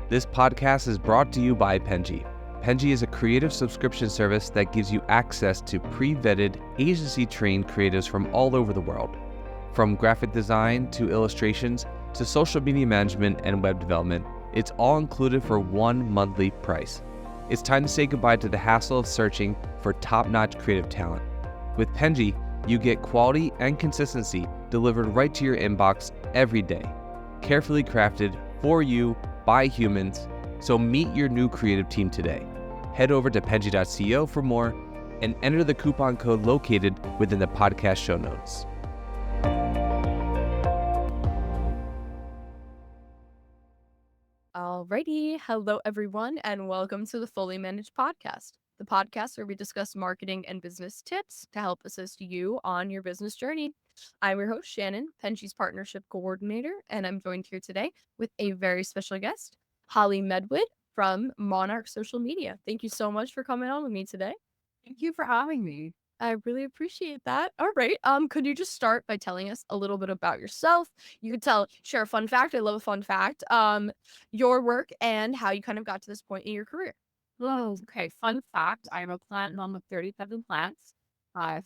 This podcast is brought to you by Penji. Penji is a creative subscription service that gives you access to pre-vetted, agency-trained creatives from all over the world. From graphic design to illustrations to social media management and web development, it's all included for one monthly price. It's time to say goodbye to the hassle of searching for top-notch creative talent. With Penji, you get quality and consistency delivered right to your inbox every day, carefully crafted for you by humans. So meet your new creative team today. Head over to penji.co for more and enter the coupon code located within the podcast show notes. Alrighty, hello everyone, and welcome to the Fully Managed Podcast, the podcast where we discuss marketing and business tips to help assist you on your business journey. I'm your host, Shannon, Penji's partnership coordinator, and I'm joined here today with a very special guest, Holly Medwid from Monarch Social Media. Thank you so much for coming on with me today. Thank you for having me. I really appreciate that. All right. Could you just start by telling us a little bit about yourself? You could share a fun fact. I love a fun fact. Your work and how you kind of got to this point in your career. Oh, okay. Fun fact: I am a plant mom of 37 plants.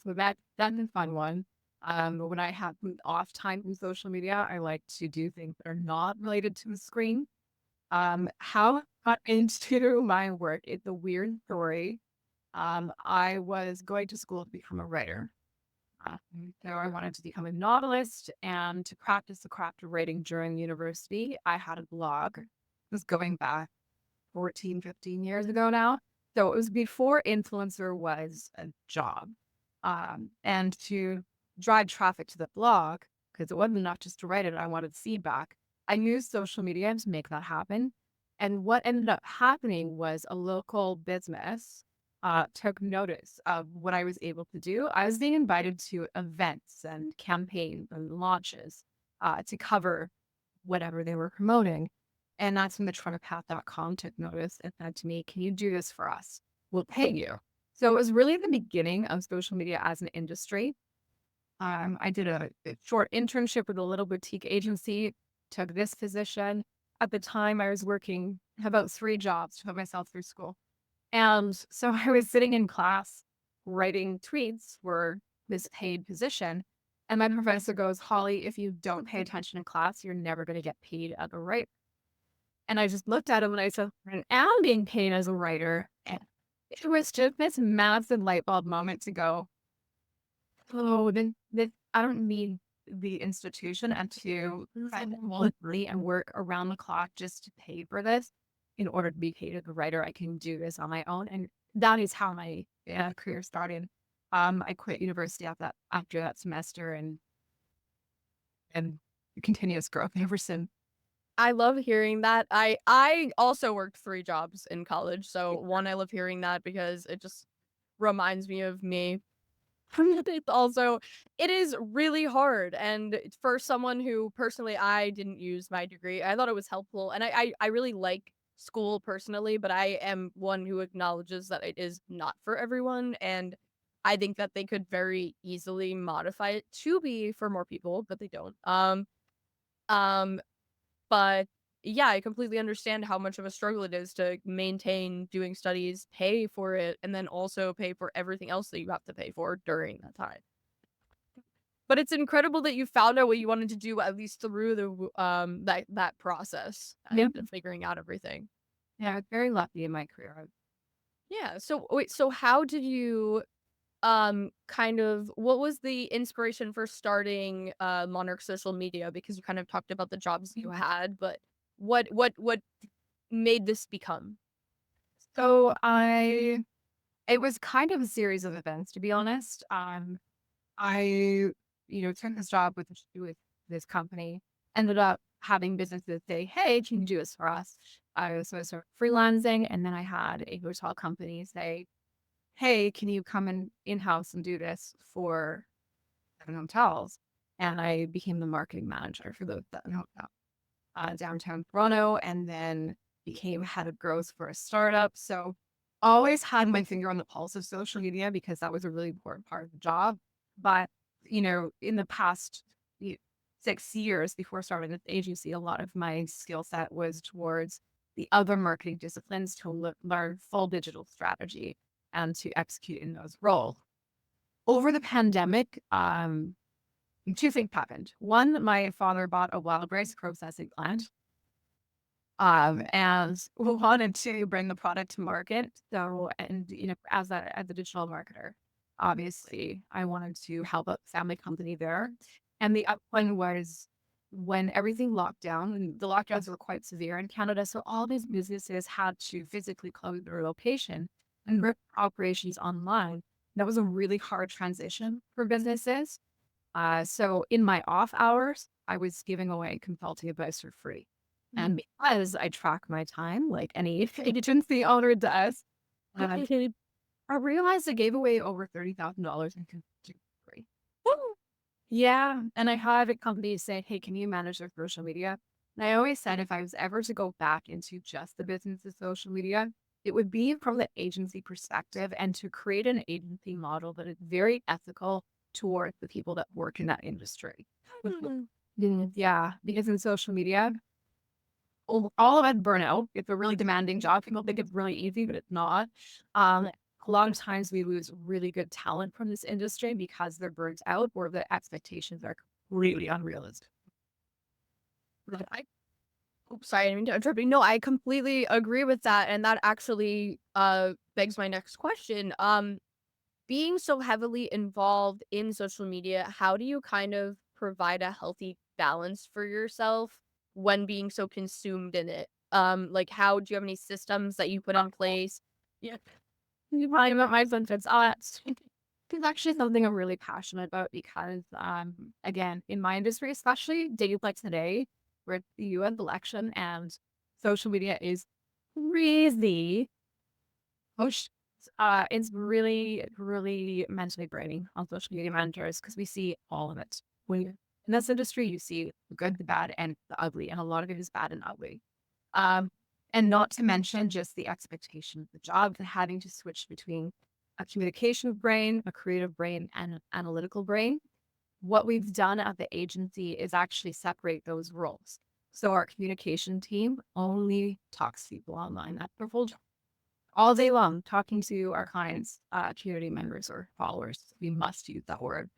So that's a fun one. When I have off time from social media, I like to do things that are not related to the screen. How I got into my work? It's a weird story. I was going to school to become a writer. So I wanted to become a novelist and to practice the craft of writing during university. I had a blog. It was going back 14, 15 years ago now. So it was before influencer was a job. And to drive traffic to the blog, because it wasn't enough just to write it, I wanted feedback. I used social media to make that happen. And what ended up happening was a local business took notice of what I was able to do. I was being invited to events and campaigns and launches to cover whatever they were promoting. And that's when the TrumPath.com took notice and said to me, "Can you do this for us? We'll pay you." So it was really the beginning of social media as an industry. I did a short internship with a little boutique agency, took this position. At the time, I was working about 3 jobs to put myself through school. And so I was sitting in class writing tweets for this paid position. And my professor goes, "Holly, if you don't pay attention in class, you're never going to get paid as a writer." And I just looked at him and I said, "I am being paid as a writer." And it was just this massive light bulb moment to go, "Oh, then I don't need the institution and to voluntarily and work around the clock just to pay for this. In order to be paid as a writer, I can do this on my own." And that is how my career started. I quit university after that semester and continuous growth ever since. I love hearing that. I also worked 3 jobs in college, so one, I love hearing that because it just reminds me of me. It's also it is really hard, and for someone who personally I didn't use my degree, I thought it was helpful, and I really like school personally, but I am one who acknowledges that it is not for everyone, and I think that they could very easily modify it to be for more people, but they don't. Um, but yeah, I completely understand how much of a struggle it is to maintain doing studies, pay for it, and then also pay for everything else that you have to pay for during that time. But it's incredible that you found out what you wanted to do at least through that process Yeah. and figuring out everything. Yeah, I was very lucky in my career. Yeah. So wait, so how did you kind of what was the inspiration for starting Monarch Social Media? Because you kind of talked about the jobs you had, but what made this become? So it was kind of a series of events, to be honest. I, took this job with this company, ended up having businesses say, "Hey, can you do this for us?" So I started freelancing, and then I had a hotel company say, "Hey, can you come in-house and do this for 7 hotels?" And I became the marketing manager for those 7 hotels downtown Toronto, and then became head of growth for a startup. So always had my finger on the pulse of social media because that was a really important part of the job. But, in the past 6 years before starting this agency, a lot of my skill set was towards the other marketing disciplines to learn full digital strategy and to execute in those roles. Over the pandemic, two things happened. One, my father bought a wild rice processing plant, and we wanted to bring the product to market. So, and as a digital marketer, obviously, I wanted to help a family company there. And the upline was when everything locked down, and the lockdowns were quite severe in Canada. So all these businesses had to physically close their location and bring operations online. That was a really hard transition for businesses. So in my off hours, I was giving away consulting advice for free. And because I track my time like any agency owner does, I realized I gave away over $30,000 in consulting for free. Yeah. And I had a company say, hey, can you manage their social media? And I always said if I was ever to go back into just the business of social media, it would be from the agency perspective and to create an agency model that is very ethical towards the people that work in that industry. Yeah, because in social media, all of it burnout. It's a really demanding job. People think it's really easy, but it's not. A lot of times we lose really good talent from this industry because they're burnt out or the expectations are really unrealistic. Oops, sorry, I didn't mean to interrupt you. No, I completely agree with that, and that actually begs my next question. Being so heavily involved in social media, how do you kind of provide a healthy balance for yourself when being so consumed in it? Like how do you have any systems that you put in place? Yeah. You probably about my benefits. It's actually something I'm really passionate about because, again, in my industry, especially days like today, where it's the US election and social media is crazy. It's really, really mentally draining on social media managers because we see all of it. In this industry, you see the good, the bad, and the ugly, and a lot of it is bad and ugly. And not to mention just the expectation of the job and having to switch between a communication brain, a creative brain, and an analytical brain. What we've done at the agency is actually separate those roles. So our communication team only talks to people online. That's their full job. All day long, talking to our clients, community members, or followers. We must use that word.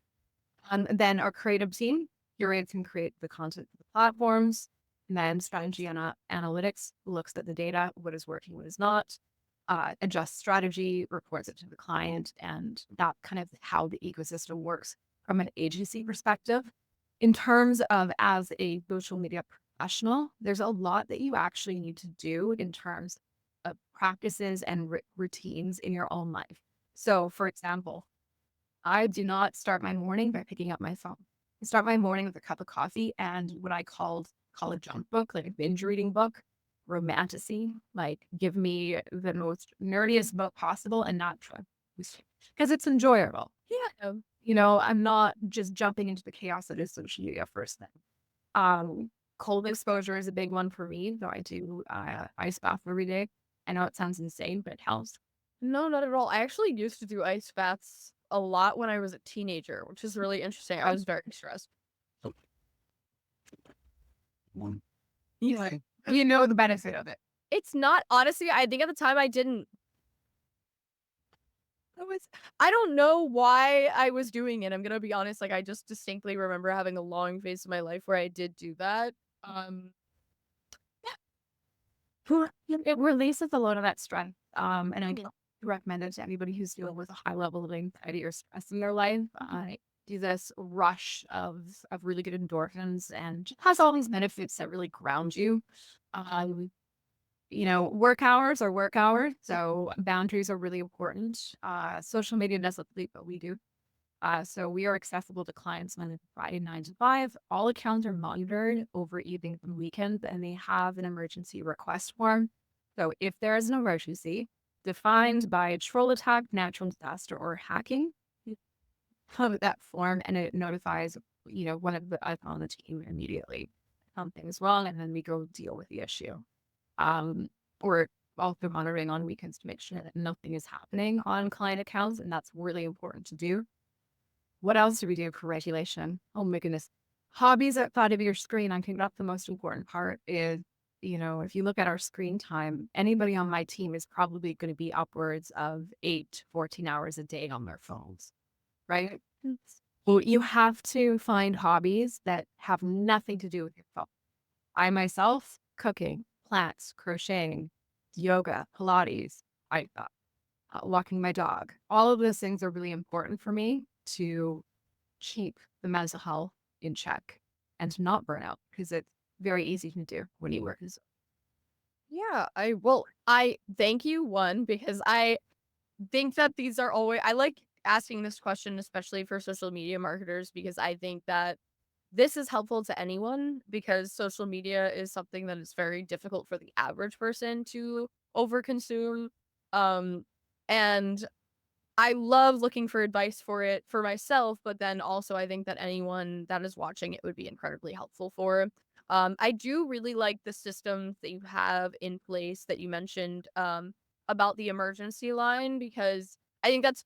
And then our creative team curates and create the content for the platforms. And then strategy and analytics looks at the data, what is working, what is not, adjusts strategy, reports it to the client, and that kind of how the ecosystem works from an agency perspective. In terms of as a social media professional, there's a lot that you actually need to do in terms of practices and routines in your own life. So, for example, I do not start my morning by picking up my phone. I start my morning with a cup of coffee and what I call a junk book, like a binge reading book, romantasy, like give me the most nerdiest book possible and not try because it's enjoyable. Yeah. I'm not just jumping into the chaos that is social media first thing. Cold exposure is a big one for me, so I do ice bath every day. I know it sounds insane, but it helps. No, not at all. I actually used to do ice baths a lot when I was a teenager, which is really interesting. I was very stressed. Yeah. You know the benefit of it. It's not, honestly, I think at the time I didn't. I don't know why I was doing it. I'm gonna be honest. Like I just distinctly remember having a long phase of my life where I did do that. It releases a lot of that stress. And I recommend it to anybody who's dealing with a high level of anxiety or stress in their life. Do this rush of really good endorphins and just has all these benefits that really ground you. Work hours are work hours, so boundaries are really important. Social media doesn't sleep, but we do. So we are accessible to clients Monday to Friday, 9 to 5. All accounts are monitored over evenings and weekends, and they have an emergency request form. So if there is an emergency defined by a troll attack, natural disaster, or hacking, fill that form and it notifies, one of us on the team immediately. Something's wrong, and then we go deal with the issue. We're also monitoring on weekends to make sure that nothing is happening on client accounts, and that's really important to do. What else do we do for regulation? Oh my goodness. Hobbies outside of your screen. I think that's the most important part is, if you look at our screen time, anybody on my team is probably going to be upwards of 8 to 14 hours a day on their phones, right? Well, you have to find hobbies that have nothing to do with your phone. I myself, cooking, plants, crocheting, yoga, Pilates, walking my dog. All of those things are really important for me to keep the mental health in check and to not burn out because it's very easy to do when you work. Yeah, I thank you, one, because I think that these are always, I like asking this question, especially for social media marketers, because I think that this is helpful to anyone because social media is something that is very difficult for the average person to overconsume. Um, and I love looking for advice for it for myself, but then also I think that anyone that is watching it would be incredibly helpful for. I do really like the systems that you have in place that you mentioned about the emergency line because I think that's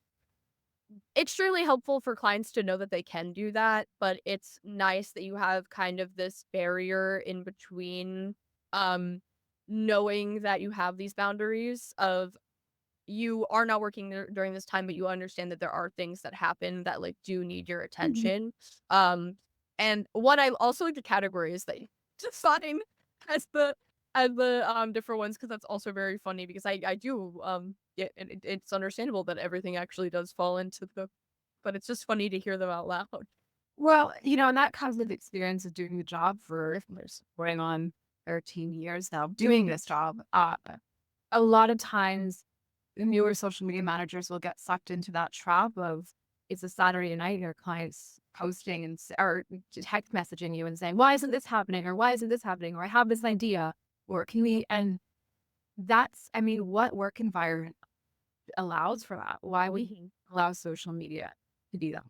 extremely helpful for clients to know that they can do that, but it's nice that you have kind of this barrier in between um knowing that you have these boundaries of you are not working during this time, but you understand that there are things that happen that like do need your Mhm. attention. Um, and what I also like the categories that you define as the different ones because that's also very funny because I do yeah, and it's understandable that everything actually does fall into the, but it's just funny to hear them out loud. Well, and that comes with experience of doing the job for going on 13 years now, doing this job. A lot of times, the newer social media managers will get sucked into that trap of it's a Saturday night, and your clients posting or text messaging you and saying, "Why isn't this happening?" or "Why isn't this happening?" or "I have this idea," or "Can we?" And I mean, what work environment allows for that? Why would he allow social media to do that?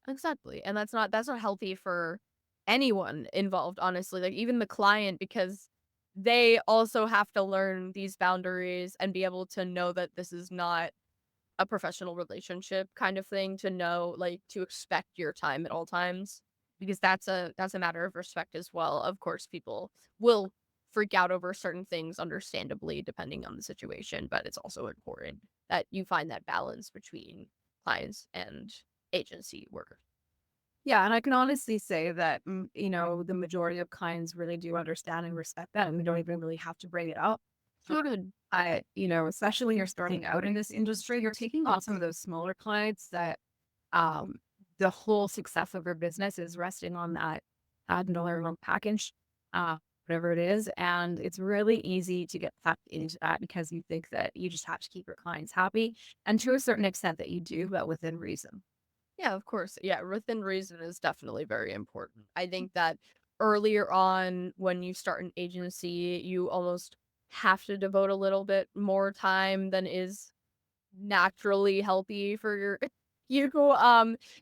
Exactly. And that's not healthy for anyone involved, honestly. Like even the client because they also have to learn these boundaries and be able to know that this is not a professional relationship kind of thing to know like to expect your time at all times because that's a matter of respect as well. Of course, people will freak out over certain things understandably depending on the situation, but it's also important that you find that balance between clients and agency workers. Yeah, and I can honestly say that, the majority of clients really do understand and respect that, and we don't even really have to bring it up. Good. Especially when you're starting out in this industry, you're taking on some of those smaller clients that um, the whole success of their business is resting on that $1 a month package, whatever it is. And it's really easy to get sucked into that because you think that you just have to keep your clients happy. And to a certain extent that you do, but within reason. Yeah, of course. Yeah, within reason is definitely very important. I think that earlier on when you start an agency, you almost have to devote a little bit more time than is naturally healthy for your you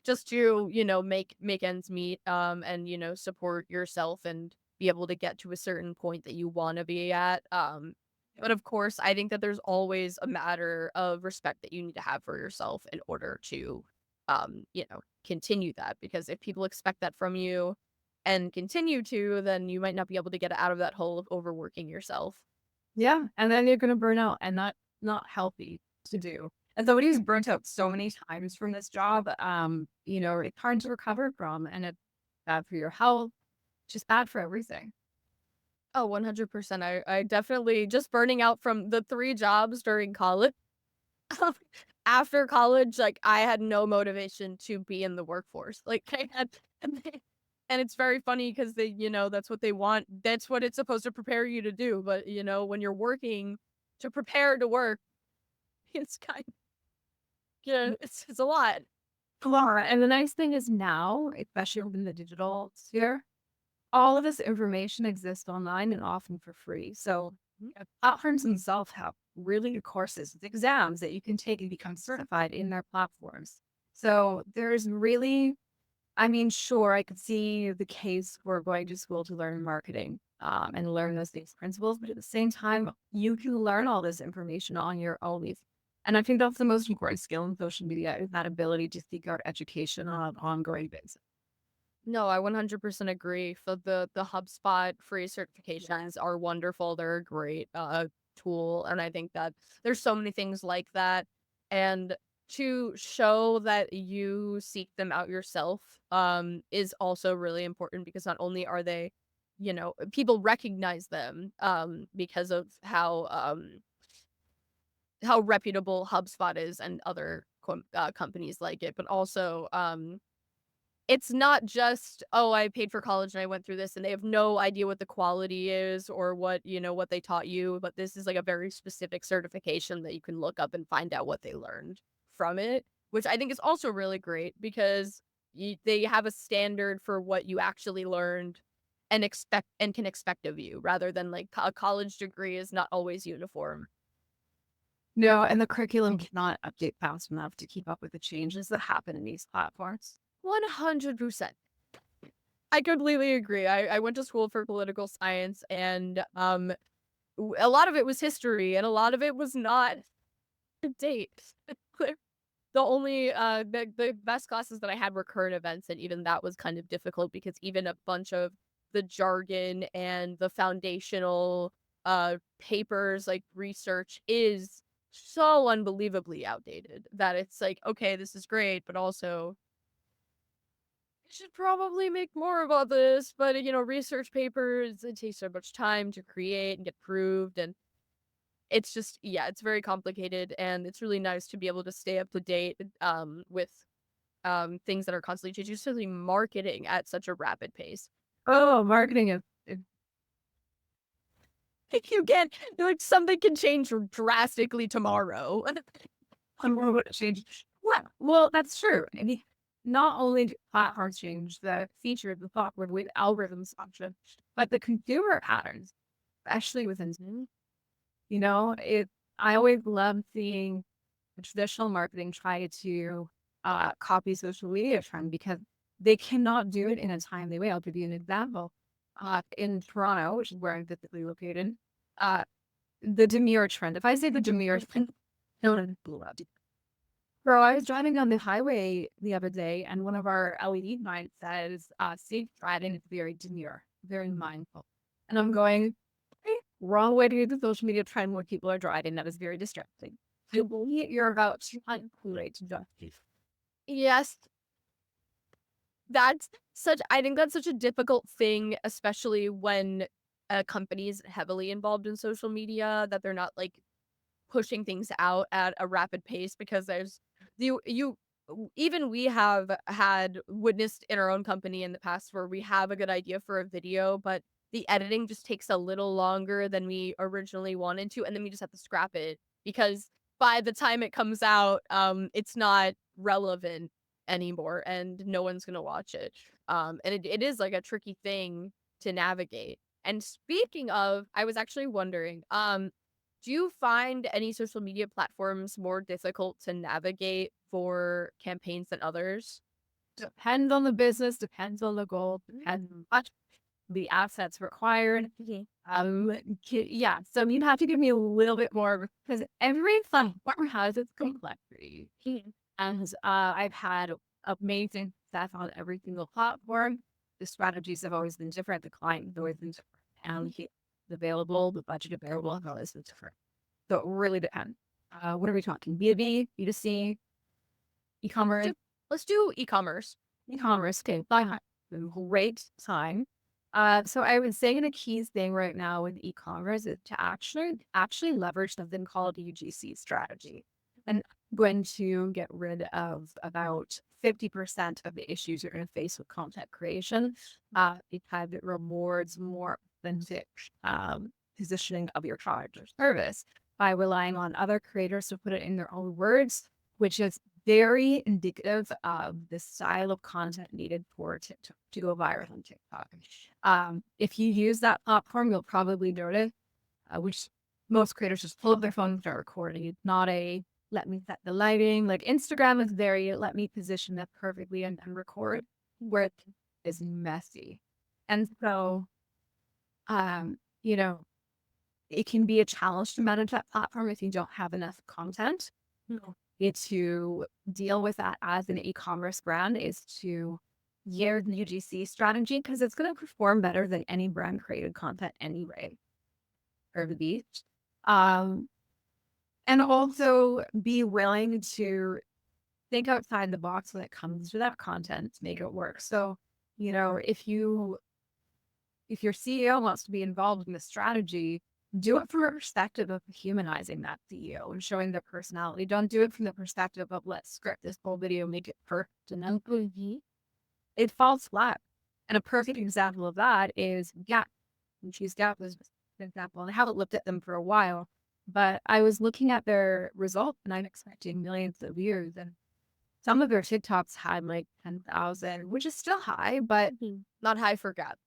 just to, make ends meet and support yourself and be able to get to a certain point that you want to be at. But of course, I think that there's always a matter of respect that you need to have for yourself in order to continue that because if people expect that from you and continue to, then you might not be able to get out of that hole of overworking yourself. Yeah. And then you're going to burn out and not healthy to do. And somebody who's burnt out so many times from this job, it's hard to recover from and it's bad for your health, just bad for everything. Oh, 100%. I definitely just burning out from the 3 jobs during college. After college, like, I had no motivation to be in the workforce. Like, I had and it's very funny because that's what they want. That's what it's supposed to prepare you to do, but, when you're working to prepare to work, it's kind yeah, it's a lot. Laura, and the nice thing is now, especially in the digital sphere, all of this information exists online and often for free. So platforms themselves have really good courses, with exams that you can take and become certified in their platforms. So there's really, I mean, sure, I could see the case for going to school to learn marketing and learn those basic principles, but at the same time, you can learn all this information on your own. And I think that's the most important skill in social media is that ability to seek out education on an ongoing basis. No, I 100% agree. For the HubSpot free certifications are wonderful. They're a great tool, and I think that there's so many things like that. And to show that you seek them out yourself is also really important because not only are they, people recognize them because of how reputable HubSpot is and other companies like it, but also it's not just, "Oh, I paid for college and I went through this," and they have no idea what the quality is or what they taught you, but this is, like, a very specific certification that you can look up and find out what they learned from it, which I think is also really great because they have a standard for what you actually learned and can expect of you rather than, like, a college degree is not always uniform. No, and the curriculum cannot update fast enough to keep up with the changes that happen in these platforms. 100%. I completely agree. I went to school for political science and a lot of it was history and a lot of it was not to date. The only the best classes that I had were current events and even that was kind of difficult because even a bunch of the jargon and the foundational papers like research is so unbelievably outdated that it's like okay, this is great, but also should probably make more about this, but research papers, it takes so much time to create and get proved. And it's just, yeah, it's very complicated. And it's really nice to be able to stay up to date with things that are constantly changing, especially marketing at such a rapid pace. Oh, marketing is Like you can, like, something can change drastically tomorrow. what change. Well, that's true. I mean, not only do platforms change, the feature of the software with algorithms function, but the consumer patterns, especially within Zoom, it. I always love seeing traditional marketing try to copy social media trend because they cannot do it in a timely way. I'll give you an example. In Toronto, which is where I'm physically located, uh, the demure trend. If I say the demure trend, no one will love it. Bro, I was driving down the highway the other day, and one of our LED signs says, "Safe driving is very demure, very mindful." And I'm going, "Okay, wrong way to use the social media trend when people are driving. That is very distracting. I believe you're about to manipulate justice." Yes, I think that's such a difficult thing, especially when a company is heavily involved in social media, that they're not like pushing things out at a rapid pace because there's you even we have had witnessed in our own company in the past where we have a good idea for a video, but the editing just takes a little longer than we originally wanted to, and then we just have to scrap it because by the time it comes out, it's not relevant anymore and no one's gonna watch it. And it is like a tricky thing to navigate. And speaking of, I was actually wondering, do you find any social media platforms more difficult to navigate for campaigns than others? Depends on the business, depends on the goal, depends on much the assets required. Yeah, so you'd have to give me a little bit more because every platform has its complexity. And I've had amazing success on every single platform. The strategies have always been different. The client has always been different. And the available, the budget available has always been different. So it really depends. What are we talking? B2B, B2C, e-commerce? Let's do e-commerce. E-commerce, okay, fine. Great time. So I would say the key thing right now with e-commerce is to actually leverage something called UGC strategy. And I'm going to get rid of about 50% of the issues you're going to face with content creation because it rewards more authentic positioning of your product or service by relying on other creators to put it in their own words, which is very indicative of the style of content needed for TikTok to go viral on TikTok. If you use that platform, you'll probably notice, which most creators just pull up their phone and start recording. It's not a let me set the lighting. Like Instagram is very let me position that perfectly and record, where it is messy. And so, you know, it can be a challenge to manage that platform if you don't have enough content. No. It's to deal with that as an e-commerce brand is to your UGC strategy because it's going to perform better than any brand created content anyway, or the beach. And also be willing to think outside the box when it comes to that content to make it work. So, if your CEO wants to be involved in the strategy, do it from a perspective of humanizing that CEO and showing their personality. Don't do it from the perspective of let's script this whole video, make it perfect, and then it falls flat. And a perfect example of that is Gap. And Choose Gap was an example. And I haven't looked at them for a while, but I was looking at their results and I'm expecting millions of views. And some of their TikToks had like 10,000, which is still high, but Not high for Gap.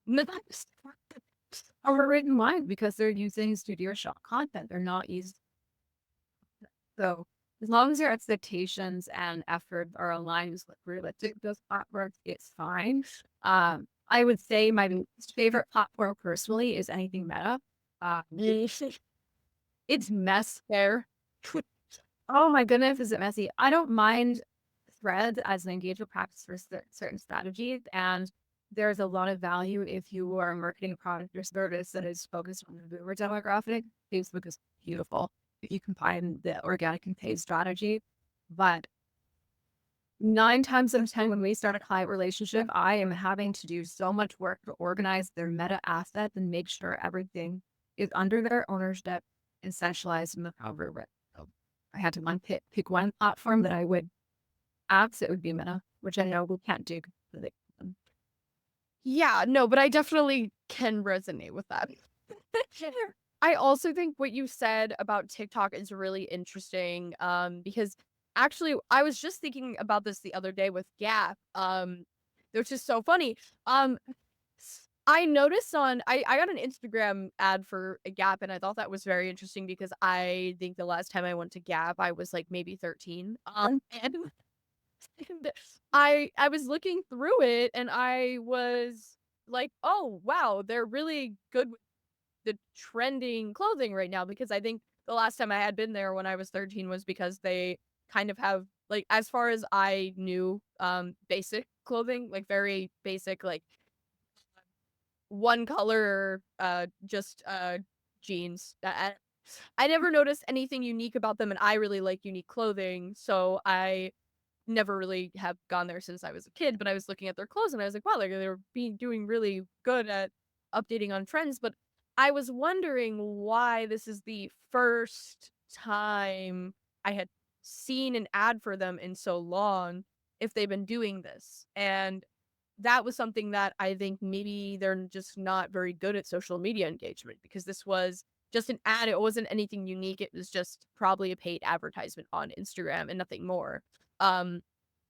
overridden mind because they're using studio shot content. They're not used. So as long as your expectations and effort are aligned with realistic those platforms, it's fine. I would say my favorite platform personally is anything Meta. It's mess there. Oh my goodness, is it messy? I don't mind Threads as an engagement practice for certain strategies, and there's a lot of value if you are marketing a product or service that is focused on the boomer demographic. Facebook is beautiful if you combine the organic and paid strategy. But 9 times out of 10, when we start a client relationship, I am having to do so much work to organize their meta assets and make sure everything is under their ownership and centralized in the algorithm. So I had to pick one platform that I would apps, it would be Meta, which I know we can't do. Yeah, no, but I definitely can resonate with that. I also think what you said about TikTok is really interesting, because actually I was just thinking about this the other day with Gap, which is so funny. I noticed I got an Instagram ad for a Gap, and I thought that was very interesting because I think the last time I went to Gap, I was like maybe 13. And I was looking through it and I was like, oh wow, they're really good with the trending clothing right now, because I think the last time I had been there when I was 13 was because they kind of have, like, as far as I knew, basic clothing, like very basic, like one color, just jeans. I never noticed anything unique about them, and I really like unique clothing, so I never really have gone there since I was a kid. But I was looking at their clothes and I was like, wow, they're doing really good at updating on trends. But I was wondering why this is the first time I had seen an ad for them in so long, if they've been doing this. And that was something that I think maybe they're just not very good at social media engagement, because this was just an ad. It wasn't anything unique. It was just probably a paid advertisement on Instagram and nothing more. Um,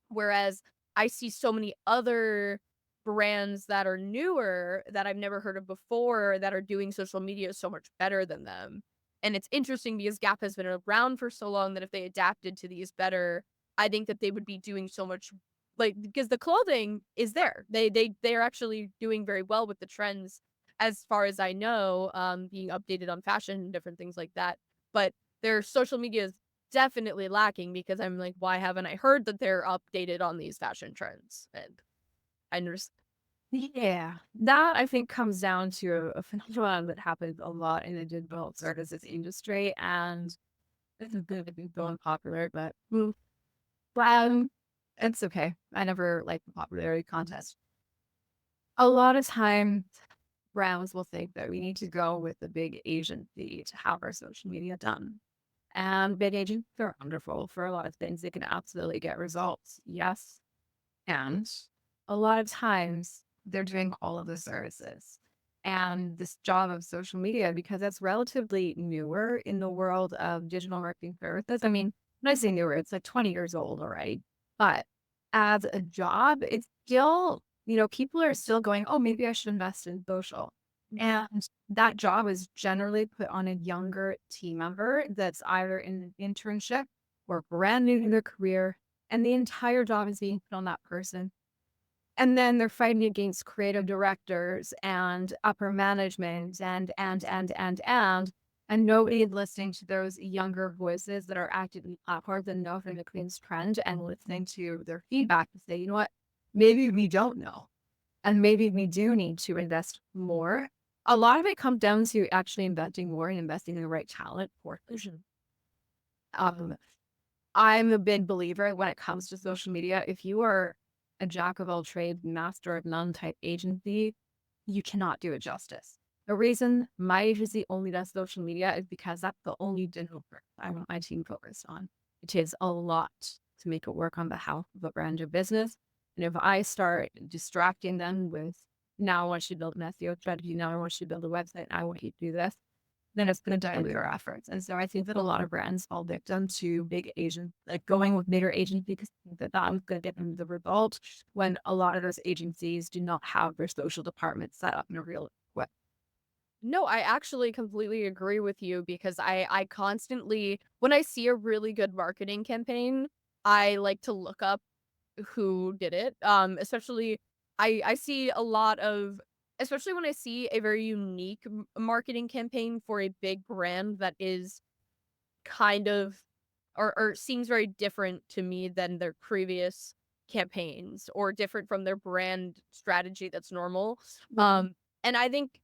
Whereas I see so many other brands that are newer that I've never heard of before that are doing social media so much better than them. And it's interesting because Gap has been around for so long that if they adapted to these better, I think that they would be doing so much, like, because the clothing is there. They're actually doing very well with the trends, as far as I know, being updated on fashion and different things like that. But their social media is definitely lacking, because I'm like, why haven't I heard that they're updated on these fashion trends? And I understand. Yeah, that I think comes down to a phenomenon that happens a lot in the digital services industry, and this is going to be going popular, but it's okay. I never liked the popularity contest. A lot of times, brands will think that we need to go with the big agency to have our social media done. And big agencies are wonderful for a lot of things. They can absolutely get results. Yes. And a lot of times they're doing all of the services. And this job of social media, because it's relatively newer in the world of digital marketing services. I mean, when I say newer, it's like 20 years old already. But as a job, it's still, people are still going, oh, maybe I should invest in social. And that job is generally put on a younger team member that's either in an internship or brand new in their career. And the entire job is being put on that person. And then they're fighting against creative directors and upper management and nobody is listening to those younger voices that are actively platforms and know from the Queen's trend and listening to their feedback to say, you know what, maybe we don't know. And maybe we do need to invest more. A lot of it comes down to actually investing more and investing in the right talent for vision. I'm a big believer when it comes to social media. If you are a jack of all trades, master of none type agency, you cannot do it justice. The reason my agency only does social media is because that's the only digital work I want my team focused on. It takes a lot to make it work on behalf of a brand or business. And if I start distracting them with, now I want you to build an SEO strategy, now I want you to build a website, I want you to do this, then it's going to dilute our efforts. And so I think that a lot of brands fall victim to big agents, like going with bigger agencies because that was going to get them the result, when a lot of those agencies do not have their social department set up in a real way. No, I actually completely agree with you because I constantly, when I see a really good marketing campaign, I like to look up who did it. Especially I see a lot of, especially when I see a very unique marketing campaign for a big brand that is kind of, or seems very different to me than their previous campaigns, or different from their brand strategy that's normal. And I think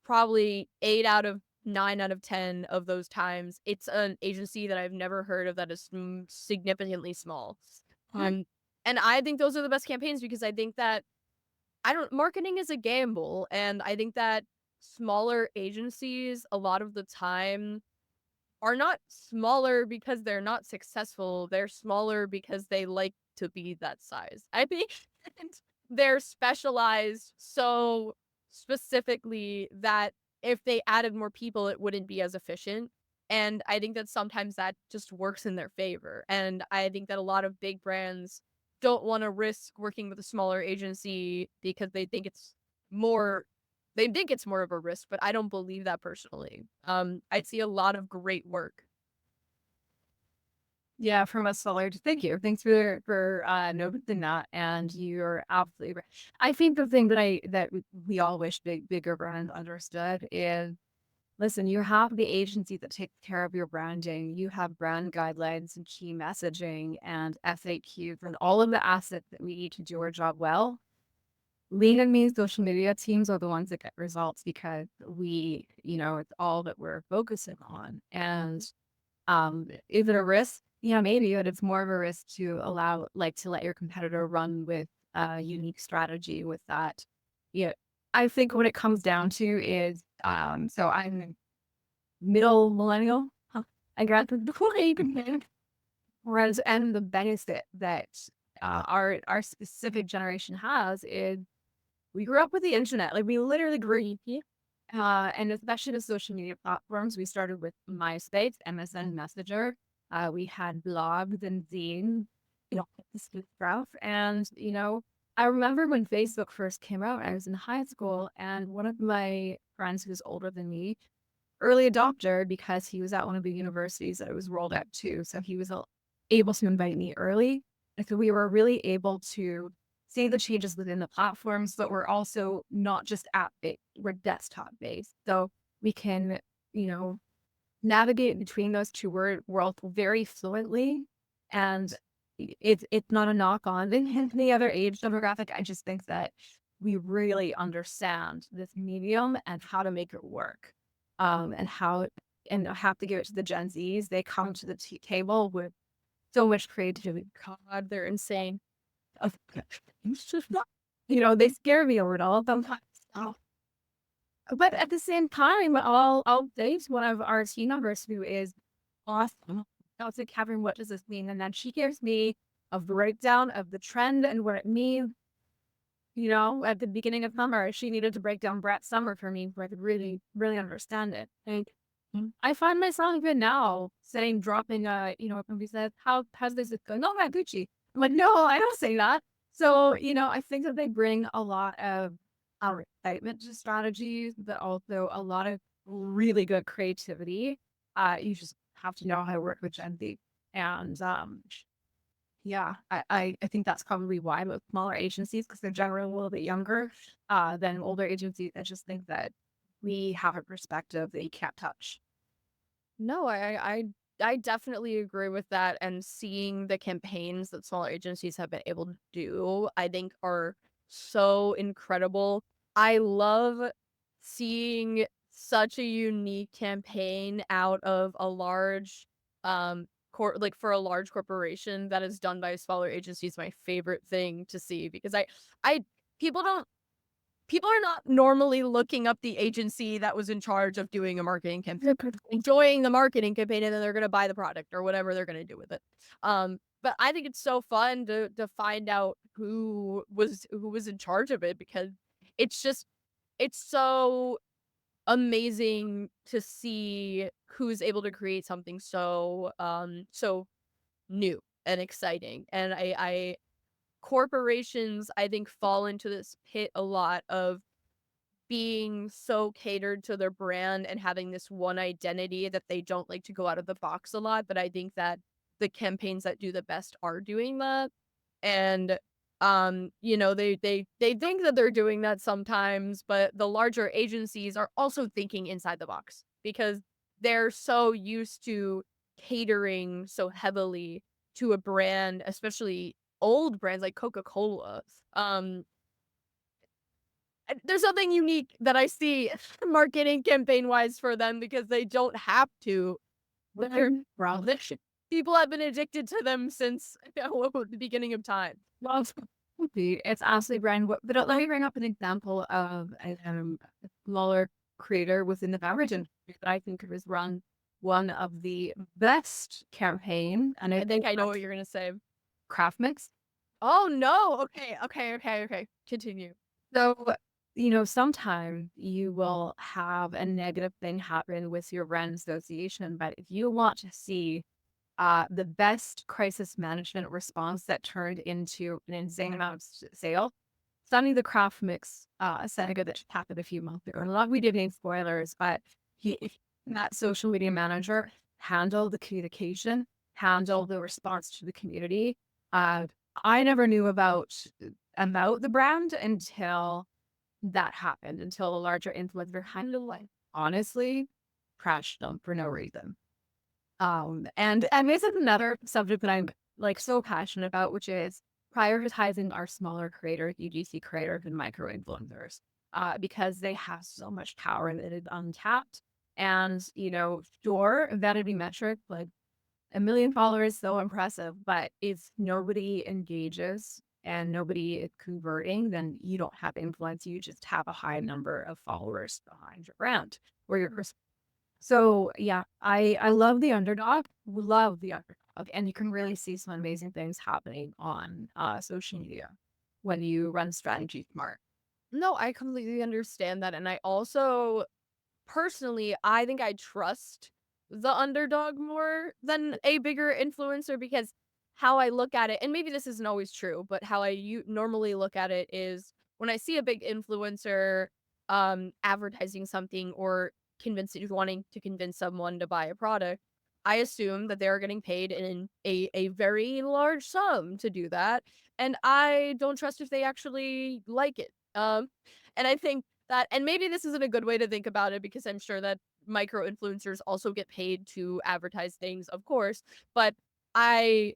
probably 8 out of 9 out of 10 of those times, it's an agency that I've never heard of that is significantly small. Um, and I think those are the best campaigns because I think that marketing is a gamble, and I think that smaller agencies a lot of the time are not smaller because they're not successful. They're smaller because they like to be that size. I think and they're specialized so specifically that if they added more people, it wouldn't be as efficient. And I think that sometimes that just works in their favor. And I think that a lot of big brands don't want to risk working with a smaller agency because more they think it's more of a risk, but I don't believe that personally. I see a lot of great work. Yeah, from a seller. Thank you. Thanks for noticing that. And you're absolutely right. I think the thing that we all wish bigger brands understood is, listen, you have the agency that takes care of your branding. You have brand guidelines and key messaging and FAQs and all of the assets that we need to do our job well. Lean and mean social media teams are the ones that get results because it's all that we're focusing on. And is it a risk? Yeah, maybe, but it's more of a risk to to let your competitor run with a unique strategy with that. Yeah. I think what it comes down to is, so I'm middle millennial. I graduated before I even had. Whereas, and the benefit that our specific generation has is we grew up with the internet. Like, we literally grew up. And especially the social media platforms, we started with MySpace, MSN Messenger. We had blogs and zines, this good stuff. And, I remember when Facebook first came out, I was in high school, and one of my friends who's older than me, early adopter, because he was at one of the universities that it was rolled out to. So he was able to invite me early. And so we were really able to see the changes within the platforms, but we're also not just app-based, we're desktop-based. So we can, navigate between those two worlds very fluently. And it's not a knock on the other age demographic. I just think that we really understand this medium and how to make it work. And I have to give it to the Gen Zs. They come to the table with so much creativity. God, they're insane. It's just not, they scare me over it all sometimes. But at the same time, I'll date one of our team members who is awesome. I'll say, Catherine, what does this mean? And then she gives me a breakdown of the trend and what it means. At the beginning of summer, she needed to break down Brett's summer for me so I could really, really understand it. And I find myself even now dropping, when somebody says, how's this going? No, my Gucci. I'm like, no, I don't say that. So, I think that they bring a lot of our excitement to strategies, but also a lot of really good creativity. You just have to know how to work with Gen Z. And yeah, I think that's probably why with smaller agencies, because they're generally a little bit younger than older agencies. I just think that we have a perspective that you can't touch. No, I I definitely agree with that, and seeing the campaigns that smaller agencies have been able to do, I think are so incredible. I love seeing such a unique campaign out of a large like for a large corporation that is done by a smaller agency is my favorite thing to see because I people don't people are not normally looking up the agency that was in charge of doing a marketing campaign, enjoying the marketing campaign, and then they're gonna buy the product or whatever they're gonna do with it. But I think it's so fun to find out who was in charge of it because it's just it's so amazing to see who's able to create something so new and exciting. And I corporations I think fall into this pit a lot of being so catered to their brand and having this one identity that they don't like to go out of the box a lot, but I think that the campaigns that do the best are doing that. And they think that they're doing that sometimes, but the larger agencies are also thinking inside the box because they're so used to catering so heavily to a brand, especially old brands like Coca-Cola. Um there's something unique that I see marketing campaign wise for them because they don't have to. They're people have been addicted to them since the beginning of time. Well, it's absolutely brand. But let me bring up an example of a smaller creator within the beverage industry that I think has run one of the best campaign, and I think I know what you're gonna say. Craft Mix. Oh no! Okay. Continue. So, sometimes you will have a negative thing happen with your brand association, but if you want to see the best crisis management response that turned into an insane amount of sale, Sunny the Craft Mix saga that happened a few months ago. And a lot we did any spoilers, but that social media manager handled the communication, handled the response to the community. I never knew about the brand until that happened, until a larger influencer kind of like honestly crashed them for no reason. And this is another subject that I'm like so passionate about, which is prioritizing our smaller creators, UGC creators, and micro influencers, because they have so much power and it is untapped. And sure, vanity metric like 1 million followers, so impressive, but if nobody engages and nobody is converting, then you don't have influence. You just have a high number of followers behind your brand or your so yeah, I love the underdog. Love the underdog, and you can really see some amazing things happening on social media when you run strategy smart. No, I completely understand that, and I also personally, I think I trust the underdog more than a bigger influencer because how I look at it, and maybe this isn't always true, but how I normally look at it is when I see a big influencer advertising something or wanting to convince someone to buy a product, I assume that they're getting paid in a very large sum to do that, and I don't trust if they actually like it. And I think that, and maybe this isn't a good way to think about it because I'm sure that micro influencers also get paid to advertise things, of course, but I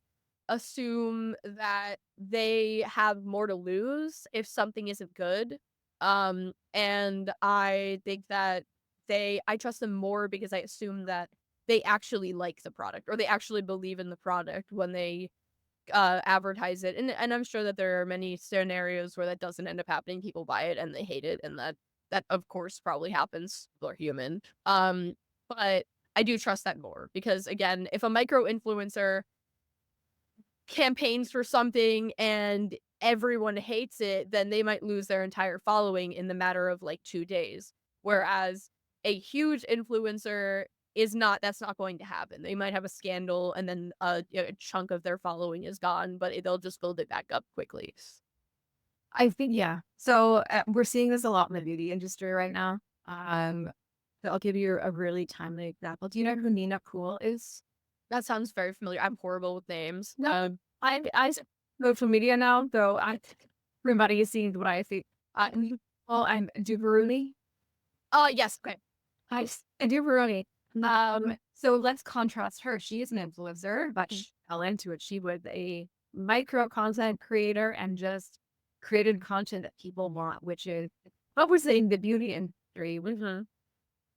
assume that they have more to lose if something isn't good. And I think that I trust them more because I assume that they actually like the product or they actually believe in the product when they advertise it. And I'm sure that there are many scenarios where that doesn't end up happening. People buy it and they hate it, and that of course probably happens. People are human. But I do trust that more because again, if a micro influencer campaigns for something and everyone hates it, then they might lose their entire following in the matter of like 2 days. Whereas a huge influencer that's not going to happen. They might have a scandal and then a chunk of their following is gone, but they'll just build it back up quickly. I think yeah. So we're seeing this a lot in the beauty industry right now. So I'll give you a really timely example. Do you know who Nina Cool is? That sounds very familiar. I'm horrible with names. No, I social media now, so everybody is seeing what I see. Well, I'm Duberuni. Oh, yes. Okay. I do Veroni. So let's contrast her. She is an influencer, but she fell into it. She was a micro content creator and just created content that people want, which is what we're saying the beauty industry.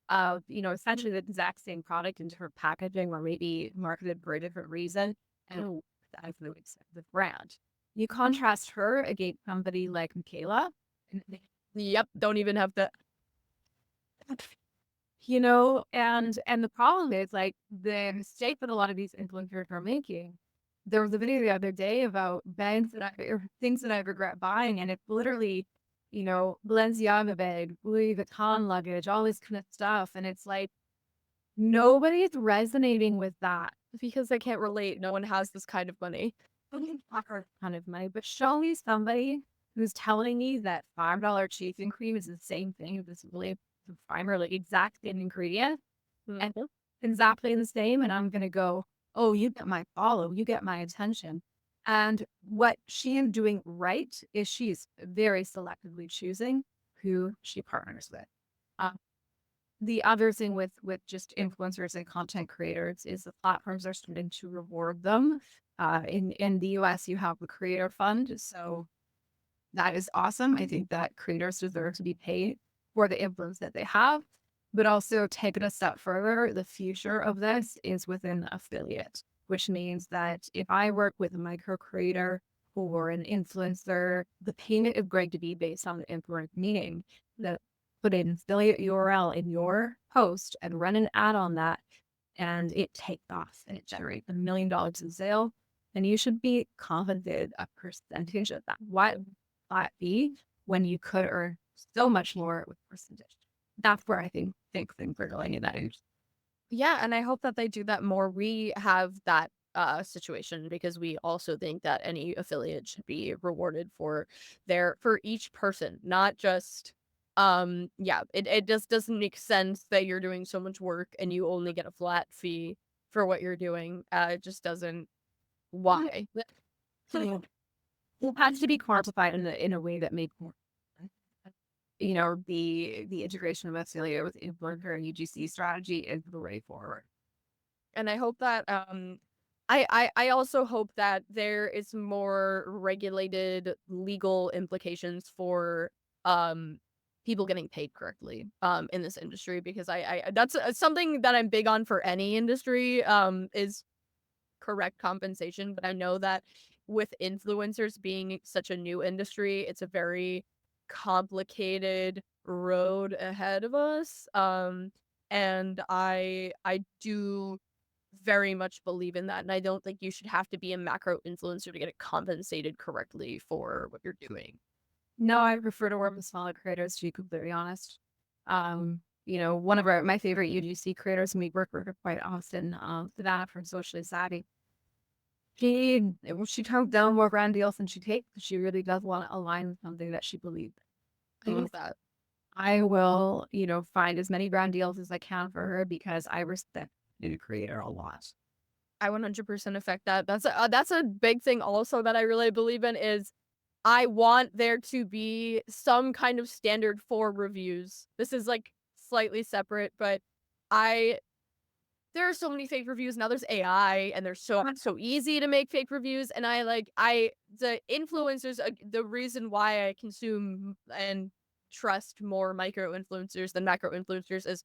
Essentially the exact same product in different packaging or maybe marketed for a different reason and that influence the brand. You contrast her against somebody like Michaela, and Yep, don't even have to. and the problem is like the mistake that a lot of these influencers are making. There was a video the other day about bags or things that I regret buying, and it's literally, Balenciaga bag, Louis Vuitton luggage, all this kind of stuff, and it's like nobody's resonating with that. Because I can't relate. No one has this kind of money. Kind of money, but show me somebody who's telling me that $5 cheese and cream is the same thing. This really primarily exact same ingredient and exactly the same. And I'm gonna go, oh, you get my follow, you get my attention. And what she is doing right is she's very selectively choosing who she partners with. The other thing with just influencers and content creators is the platforms are starting to reward them. In the US, you have the Creator Fund, so that is awesome. I think that creators deserve to be paid for the influence that they have, but also take it a step further. The future of this is within affiliate, which means that if I work with a micro creator or an influencer, the payment is going to be based on the influence, meaning that put an affiliate URL in your post and run an ad on that, and it takes off and it generates $1 million in sale, and you should be compensated a percentage of that. Why that be when you could earn so much more with percentage? That's where I think things are going in that age. Yeah, and I hope that they do that more. We have that situation because we also think that any affiliate should be rewarded for each person, not just it just doesn't make sense that you're doing so much work and you only get a flat fee for what you're doing. It just doesn't. Why? It has to be quantified in a way that makes more sense. The integration of affiliate with influencer and UGC strategy is the way forward. And I hope that I also hope that there is more regulated legal implications for people getting paid correctly in this industry, because I that's something that I'm big on for any industry is correct compensation. But I know that with influencers being such a new industry, it's a very complicated road ahead of us. And I do very much believe in that, and I don't think you should have to be a macro influencer to get it compensated correctly for what you're doing. No, I prefer to work with smaller creators, to be completely honest. One of my favorite UGC creators, and we work with her quite often, Savannah from Socially Savvy. She turns down more brand deals than she takes. She really does want to align with something that she believes I in. love that. I will, find as many brand deals as I can for her because I respect the creator a lot. I 100% affect that. That's a big thing also that I really believe in is I want there to be some kind of standard for reviews. This is like slightly separate, but I there are so many fake reviews now. There's AI, and there's so easy to make fake reviews. And the influencers. The reason why I consume and trust more micro influencers than macro influencers is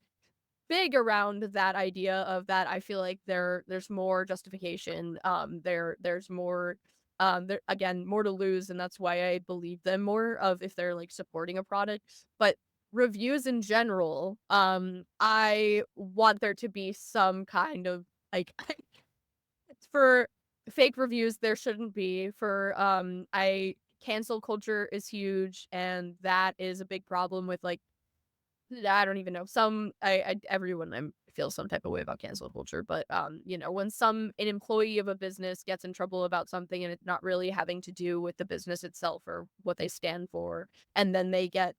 big around that idea of that. I feel like there's more justification. There's more. There again more to lose, and that's why I believe them more of if they're like supporting a product. But reviews in general, I want there to be some kind of like for fake reviews there shouldn't be. For I cancel culture is huge, and that is a big problem with like I don't even know. Everyone feels some type of way about cancel culture, but when an employee of a business gets in trouble about something and it's not really having to do with the business itself or what they stand for, and then they get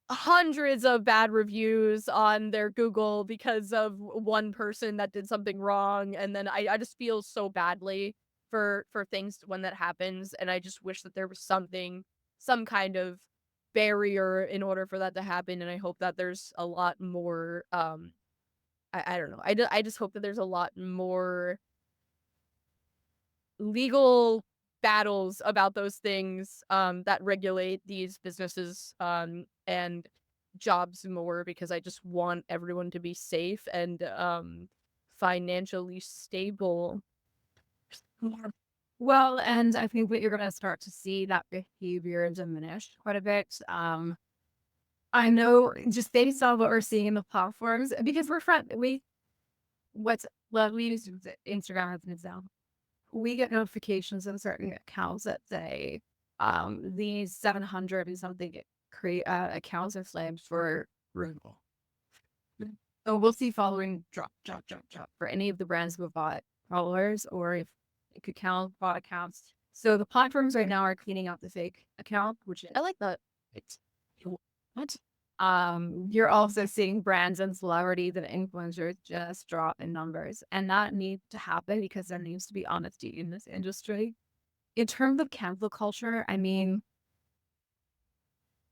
hundreds of bad reviews on their Google because of one person that did something wrong, and then I just feel so badly for things when that happens, and I just wish that there was some kind of barrier in order for that to happen, and I hope that there's a lot more I don't know. I just hope that there's a lot more legal battles about those things that regulate these businesses and jobs more, because I just want everyone to be safe and financially stable. Yeah. Well, and I think that you're going to start to see that behavior diminish quite a bit. I know just based on what we're seeing in the platforms, because we use Instagram as an example. We get notifications of certain accounts that say these 700 and something accounts are flagged for removal. So we'll see following drop for any of the brands who have bought followers, or if it could count bot accounts. So the platforms right now are cleaning out the fake account, which is I like that. it's what? You're also seeing brands and celebrities and influencers just drop in numbers, and that needs to happen because there needs to be honesty in this industry. In terms of cancel culture, I mean,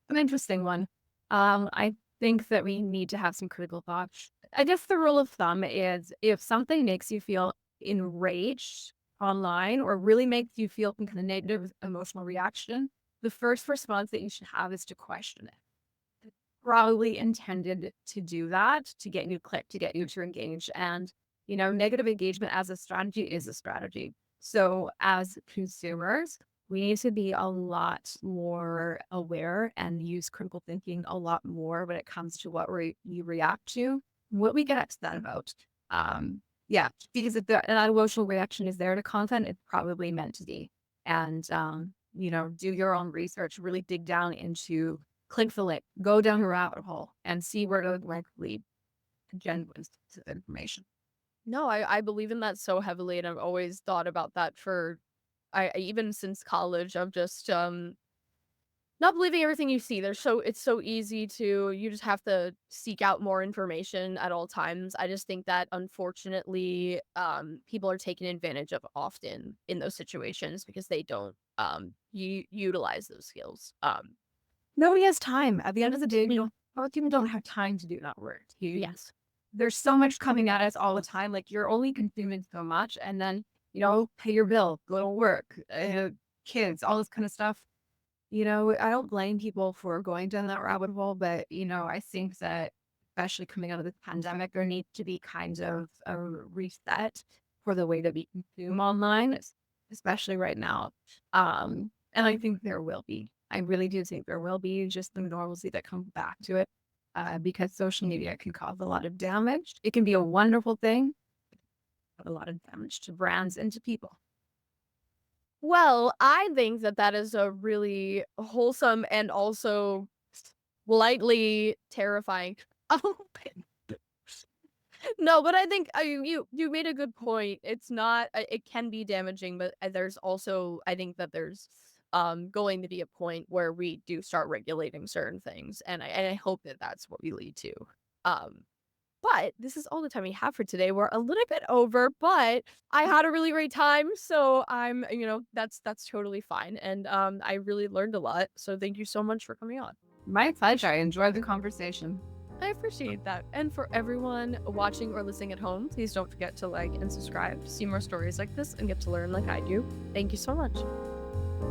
an interesting one. I think that we need to have some critical thought. I guess the rule of thumb is if something makes you feel enraged online or really makes you feel some kind of negative emotional reaction, the first response that you should have is to question it. It's probably intended to do that, to get you to click, to get you to engage. And, negative engagement as a strategy is a strategy. So as consumers, we need to be a lot more aware and use critical thinking a lot more when it comes to what we react to, what we get upset about. Yeah, because if an emotional reaction is there to content, it's probably meant to be. And, do your own research, really dig down into, click the link, go down a rabbit hole and see where it would lead genuine information. No, I believe in that so heavily, and I've always thought about that for even since college of just not believing everything you see. It's so easy you just have to seek out more information at all times. I just think that unfortunately people are taken advantage of often in those situations because they don't utilize those skills. Nobody has time. At the end of the day, most people don't have time to do that work. Yes. There's so much coming at us all the time. Like, you're only consuming so much, and then, pay your bill, go to work, kids, all this kind of stuff. I don't blame people for going down that rabbit hole, but, I think that especially coming out of this pandemic, there needs to be kind of a reset for the way that we consume online, especially right now. And I think there will be. I really do think there will be just the normalcy that comes back to it, because social media can cause a lot of damage. It can be a wonderful thing, but a lot of damage to brands and to people. Well, I think that is a really wholesome and also slightly terrifying. No, but I think you made a good point. It's not. It can be damaging, but there's also, I think that there's going to be a point where we do start regulating certain things, and I hope that that's what we lead to. But this is all the time we have for today. We're a little bit over, but I had a really great time, so I'm, that's totally fine, and I really learned a lot. So thank you so much for coming on. My pleasure. I enjoyed the conversation. I appreciate that. And for everyone watching or listening at home, please don't forget to like and subscribe to see more stories like this and get to learn like I do. Thank you so much.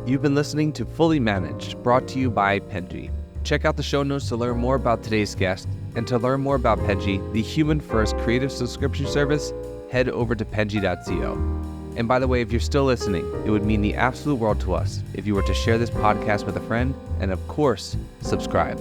You've been listening to Fully Managed, brought to you by Penji. Check out the show notes to learn more about today's guest, and to learn more about Penji, the human-first creative subscription service, head over to penji.co. And by the way, if you're still listening, it would mean the absolute world to us if you were to share this podcast with a friend, and of course, subscribe.